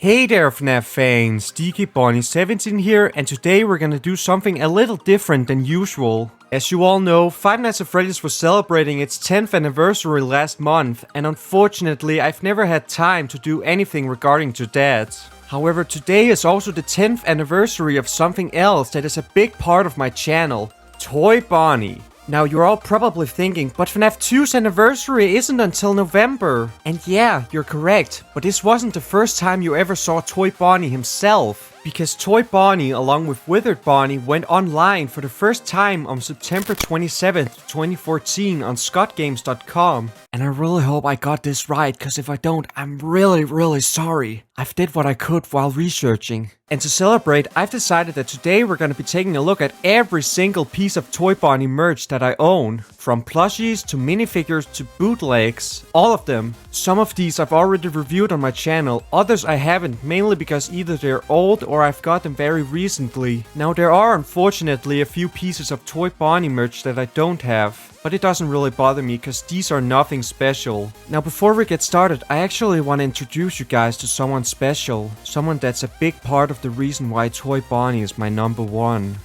Hey there FNAF fans, DKBonnie17 here, and today we're gonna do something a little different than usual. As you all know, Five Nights at Freddy's was celebrating its 10th anniversary last month, and unfortunately I've never had time to do anything regarding to that. However, today is also the 10th anniversary of something else that is a big part of my channel, Toy Bonnie. Now you're all probably thinking, but FNAF 2's anniversary isn't until November. And yeah, you're correct, but this wasn't the first time you ever saw Toy Bonnie himself. Because Toy Bonnie, along with Withered Bonnie, went online for the first time on September 27th, 2014 on scottgames.com. And I really hope I got this right, cause if I don't, I'm really sorry. I've did what I could while researching. And to celebrate, I've decided that today we're gonna be taking a look at every single piece of Toy Bonnie merch that I own. From plushies to minifigures to bootlegs, all of them. Some of these I've already reviewed on my channel, others I haven't, mainly because either they're old or I've got them very recently. Now there are unfortunately a few pieces of Toy Bonnie merch that I don't have. But it doesn't really bother me cause these are nothing special. Now before we get started, I actually want to introduce you guys to someone special. Someone that's a big part of the reason why Toy Bonnie is my number one.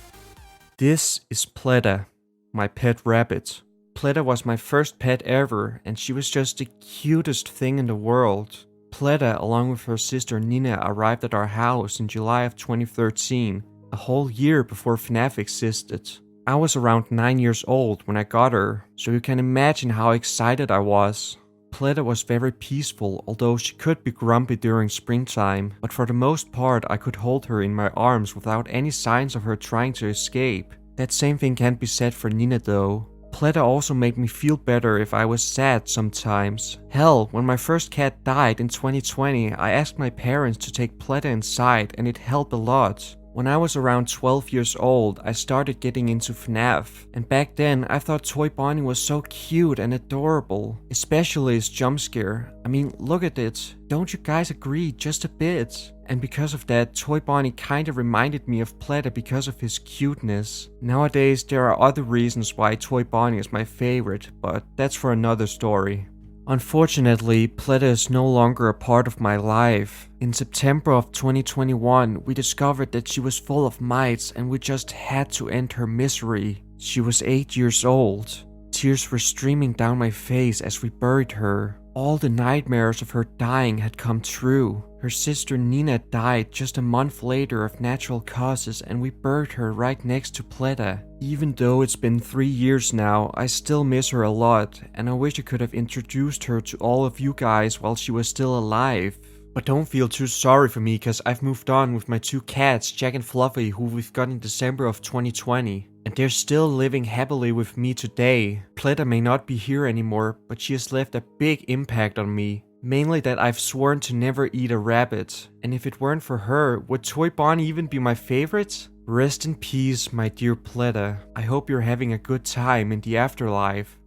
This is Pletta, my pet rabbit. Pletta was my first pet ever, and she was just the cutest thing in the world. Pletta, along with her sister Nina, arrived at our house in July of 2013, a whole year before FNAF existed. I was around 9 years old when I got her, so you can imagine how excited I was. Pletta was very peaceful, although she could be grumpy during springtime, but for the most part I could hold her in my arms without any signs of her trying to escape. That same thing can't be said for Nina though. Pletta also made me feel better if I was sad sometimes. Hell, when my first cat died in 2020, I asked my parents to take Pletta inside and it helped a lot. When I was around 12 years old, I started getting into FNAF, and back then I thought Toy Bonnie was so cute and adorable, especially his jump scare. I mean, look at it, don't you guys agree just a bit? And because of that, Toy Bonnie kinda reminded me of Pletta because of his cuteness. Nowadays there are other reasons why Toy Bonnie is my favorite, but that's for another story. Unfortunately, Pletta is no longer a part of my life. In September of 2021, we discovered that she was full of mites and we just had to end her misery. She was 8 years old. Tears were streaming down my face as we buried her. All the nightmares of her dying had come true. Her sister Nina died just a month later of natural causes and we buried her right next to Pletta. Even though it's been 3 years now, I still miss her a lot and I wish I could have introduced her to all of you guys while she was still alive. But don't feel too sorry for me cause I've moved on with my two cats, Jack and Fluffy, who we've got in December of 2020. And they're still living happily with me today. Pletta may not be here anymore, but she has left a big impact on me. Mainly that I've sworn to never eat a rabbit. And if it weren't for her, would Toy Bonnie even be my favorite? Rest in peace, my dear Pletta. I hope you're having a good time in the afterlife.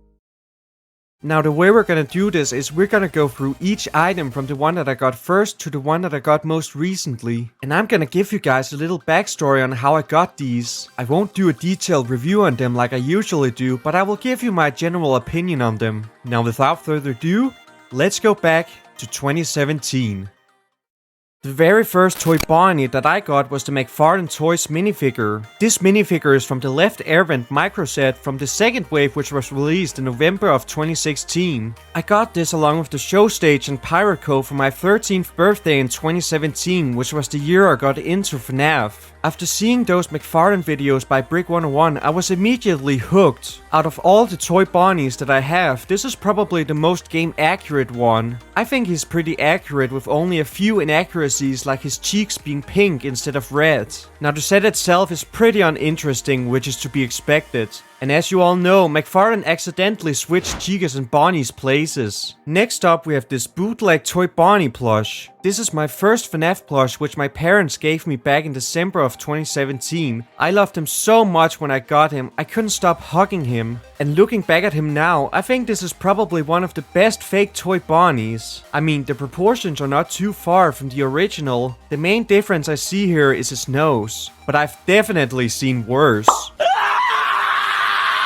Now the way we're gonna do this is we're gonna go through each item from the one that I got first to the one that I got most recently. And I'm gonna give you guys a little backstory on how I got these. I won't do a detailed review on them like I usually do, but I will give you my general opinion on them. Now without further ado, let's go back to 2017. The very first Toy Bonnie that I got was the McFarlane Toys minifigure. This minifigure is from the Left Air Vent micro set from the second wave, which was released in November of 2016. I got this along with the show stage and pirate code for my 13th birthday in 2017, which was the year I got into FNAF. After seeing those McFarlane videos by Brick101, I was immediately hooked. Out of all the Toy Bonnies that I have, this is probably the most game accurate one. I think he's pretty accurate with only a few inaccuracies like his cheeks being pink instead of red. Now the set itself is pretty uninteresting, which is to be expected. And as you all know, McFarlane accidentally switched Chica's and Bonnie's places. Next up we have this bootleg Toy Bonnie plush. This is my first FNAF plush, which my parents gave me back in December of 2017. I loved him so much when I got him, I couldn't stop hugging him. And looking back at him now, I think this is probably one of the best fake Toy Bonnies. I mean, the proportions are not too far from the original. The main difference I see here is his nose, but I've definitely seen worse.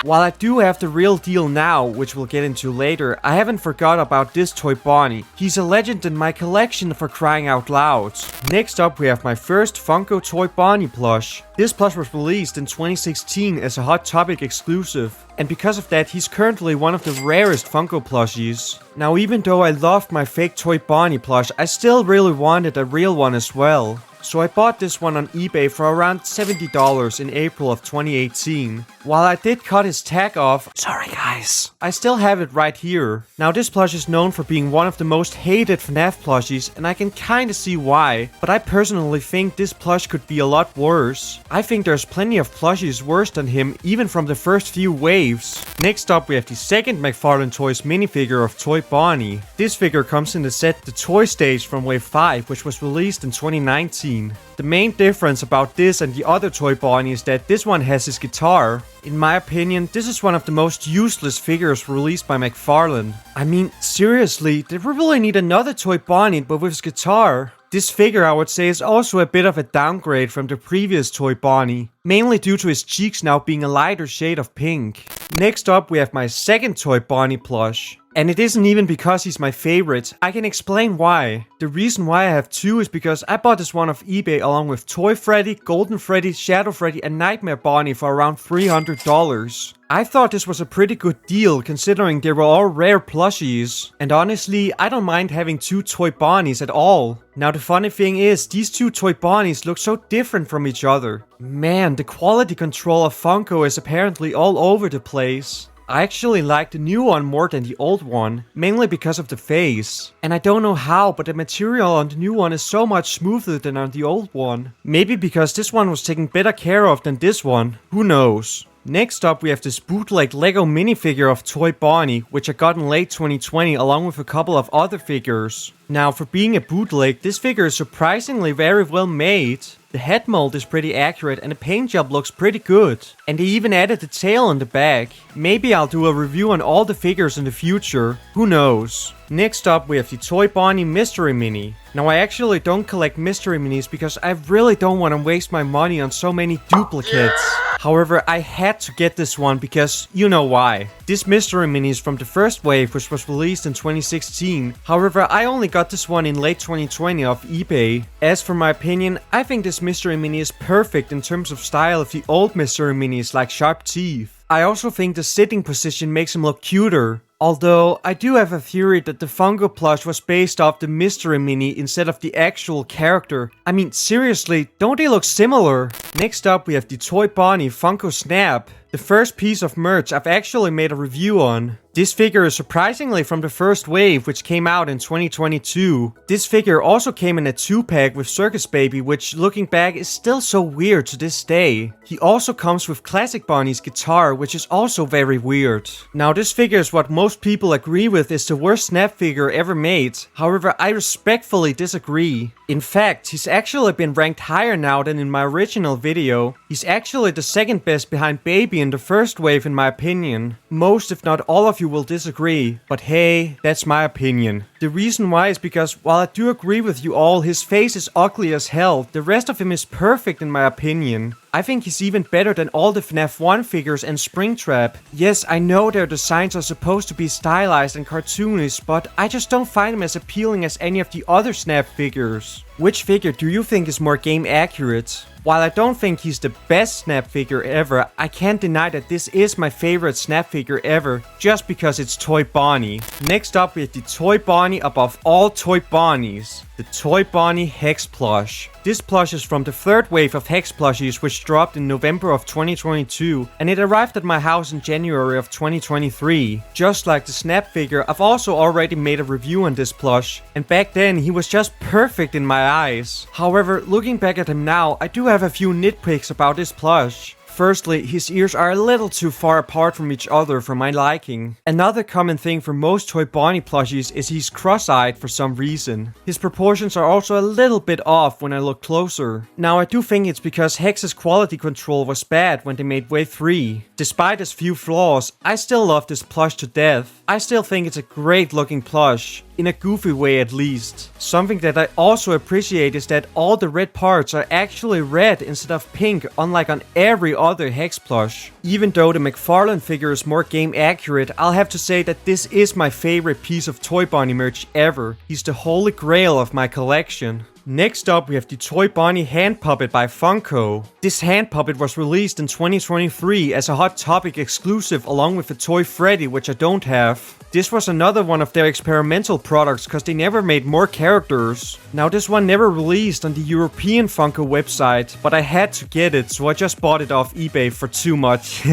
While I do have the real deal now, which we'll get into later, I haven't forgot about this toy Bonnie. He's a legend in my collection for crying out loud. Next up we have my first Funko toy Bonnie plush. This plush was released in 2016 as a Hot Topic exclusive, and because of that he's currently one of the rarest Funko plushies. Now even though I loved my fake toy Bonnie plush, I still really wanted a real one as well. So I bought this one on eBay for around $70 in April of 2018. While I did cut his tag off, sorry guys, I still have it right here. Now this plush is known for being one of the most hated FNAF plushies, and I can kinda see why, but I personally think this plush could be a lot worse. I think there's plenty of plushies worse than him, even from the first few waves. Next up we have the second McFarlane Toys minifigure of Toy Bonnie. This figure comes in the set The Toy Stage from Wave 5, which was released in 2019. The main difference about this and the other Toy Bonnie is that this one has his guitar. In my opinion, this is one of the most useless figures released by McFarlane. I mean, seriously, did we really need another Toy Bonnie but with his guitar? This figure, I would say, is also a bit of a downgrade from the previous Toy Bonnie, mainly due to his cheeks now being a lighter shade of pink. Next up we have my second Toy Bonnie plush. And it isn't even because he's my favorite. I can explain why. The reason why I have two is because I bought this one off eBay along with Toy Freddy, Golden Freddy, Shadow Freddy and Nightmare Bonnie for around $300. I thought this was a pretty good deal considering they were all rare plushies. And honestly, I don't mind having two Toy Bonnies at all. Now the funny thing is, these two Toy Bonnies look so different from each other. Man, the quality control of Funko is apparently all over the place. I actually like the new one more than the old one, mainly because of the face. And I don't know how, but the material on the new one is so much smoother than on the old one. Maybe because this one was taken better care of than this one, who knows. Next up we have this bootleg Lego minifigure of Toy Bonnie, which I got in late 2020 along with a couple of other figures. Now for being a bootleg, this figure is surprisingly very well made. The head mold is pretty accurate and the paint job looks pretty good. And they even added the tail on the back. Maybe I'll do a review on all the figures in the future, who knows. Next up we have the Toy Bonnie Mystery Mini. Now I actually don't collect Mystery Minis because I really don't want to waste my money on so many duplicates. However, I had to get this one because you know why. This Mystery Mini is from the first wave, which was released in 2016. However, I only got this one in late 2020 off eBay. As for my opinion, I think this Mystery Mini is perfect in terms of style of the old Mystery Minis like Sharp Teeth. I also think the sitting position makes him look cuter. Although, I do have a theory that the Funko plush was based off the Mystery Mini instead of the actual character. I mean, seriously, don't they look similar? Next up we have the Toy Bonnie Funko Snap. The first piece of merch I've actually made a review on. This figure is surprisingly from the first wave, which came out in 2022. This figure also came in a 2-pack with Circus Baby, which looking back is still so weird to this day. He also comes with Classic Bonnie's guitar, which is also very weird. Now this figure is what most people agree with is the worst Snap figure ever made. However, I respectfully disagree. In fact, he's actually been ranked higher now than in my original video. He's actually the second best behind Baby in the first wave in my opinion. Most if not all of you will disagree, but hey, that's my opinion. The reason why is because while I do agree with you all, his face is ugly as hell, the rest of him is perfect in my opinion. I think he's even better than all the FNAF 1 figures and Springtrap. Yes, I know their designs are supposed to be stylized and cartoonish, but I just don't find them as appealing as any of the other Snap figures. Which figure do you think is more game accurate? While I don't think he's the best Snap figure ever, I can't deny that this is my favorite Snap figure ever, just because it's Toy Bonnie. Next up we have the Toy Bonnie above all Toy Bonnies, the Toy Bonnie Hex plush. This plush is from the third wave of Hex plushies, which dropped in November of 2022, and it arrived at my house in January of 2023. Just like the Snap figure, I've also already made a review on this plush, and back then he was just perfect in my eyes. However, looking back at him now, I do have a few nitpicks about this plush. Firstly, his ears are a little too far apart from each other for my liking. Another common thing for most Toy Bonnie plushies is he's cross-eyed for some reason. His proportions are also a little bit off when I look closer. Now I do think it's because Hex's quality control was bad when they made Wave 3. Despite his few flaws, I still love this plush to death. I still think it's a great looking plush. in a goofy way at least. Something that I also appreciate is that all the red parts are actually red instead of pink, unlike on every other Hex plush. Even though the McFarlane figure is more game accurate, I'll have to say that this is my favorite piece of Toy Bonnie merch ever. He's the holy grail of my collection. Next up, we have the Toy Bonnie hand puppet by Funko. This hand puppet was released in 2023 as a Hot Topic exclusive along with the Toy Freddy, which I don't have. This was another one of their experimental products cause they never made more characters. Now this one never released on the European Funko website, but I had to get it, so I just bought it off eBay for too much.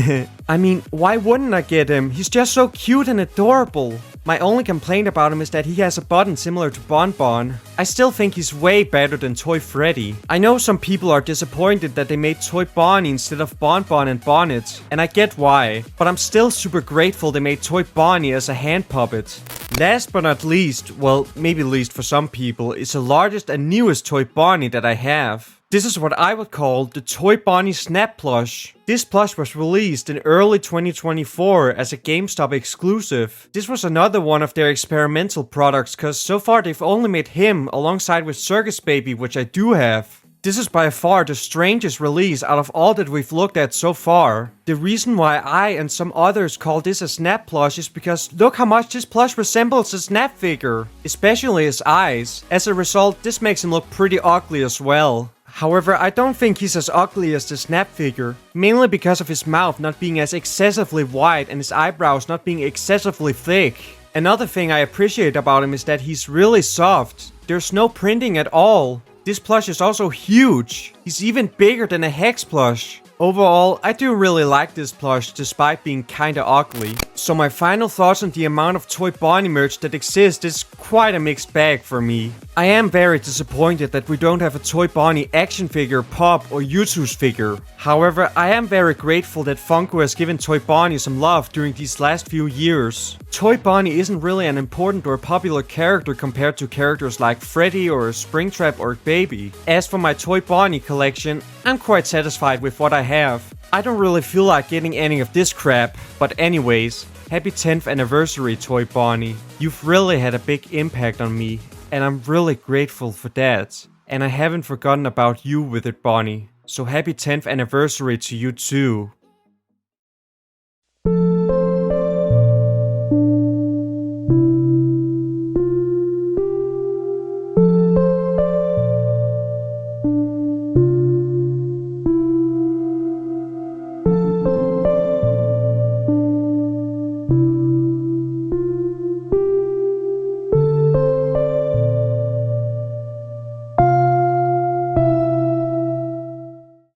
I mean, why wouldn't I get him? He's just so cute and adorable. My only complaint about him is that he has a button similar to Bon Bon. I still think he's way better than Toy Freddy. I know some people are disappointed that they made Toy Bonnie instead of Bon Bon and Bonnet, and I get why, but I'm still super grateful they made Toy Bonnie as a hand puppet. Last but not least, well, maybe least for some people, is the largest and newest Toy Bonnie that I have. This is what I would call the Toy Bonnie Snap plush. This plush was released in early 2024 as a GameStop exclusive. This was another one of their experimental products cause so far they've only made him alongside with Circus Baby, which I do have. This is by far the strangest release out of all that we've looked at so far. The reason why I and some others call this a Snap plush is because look how much this plush resembles a Snap figure, especially his eyes. As a result, this makes him look pretty ugly as well. However, I don't think he's as ugly as the Snap figure, mainly because of his mouth not being as excessively wide and his eyebrows not being excessively thick. Another thing I appreciate about him is that he's really soft. There's no printing at all. This plush is also huge. He's even bigger than a Hex plush. Overall, I do really like this plush despite being kinda ugly. So my final thoughts on the amount of Toy Bonnie merch that exists is quite a mixed bag for me. I am very disappointed that we don't have a Toy Bonnie action figure, pop, or Yuzu's figure. However, I am very grateful that Funko has given Toy Bonnie some love during these last few years. Toy Bonnie isn't really an important or popular character compared to characters like Freddy or Springtrap or Baby. As for my Toy Bonnie collection, I'm quite satisfied with what I have. I don't really feel like getting any of this crap, but anyways, happy 10th anniversary Toy Bonnie. You've really had a big impact on me, and I'm really grateful for that. And I haven't forgotten about you with it, Bonnie. So happy 10th anniversary to you too.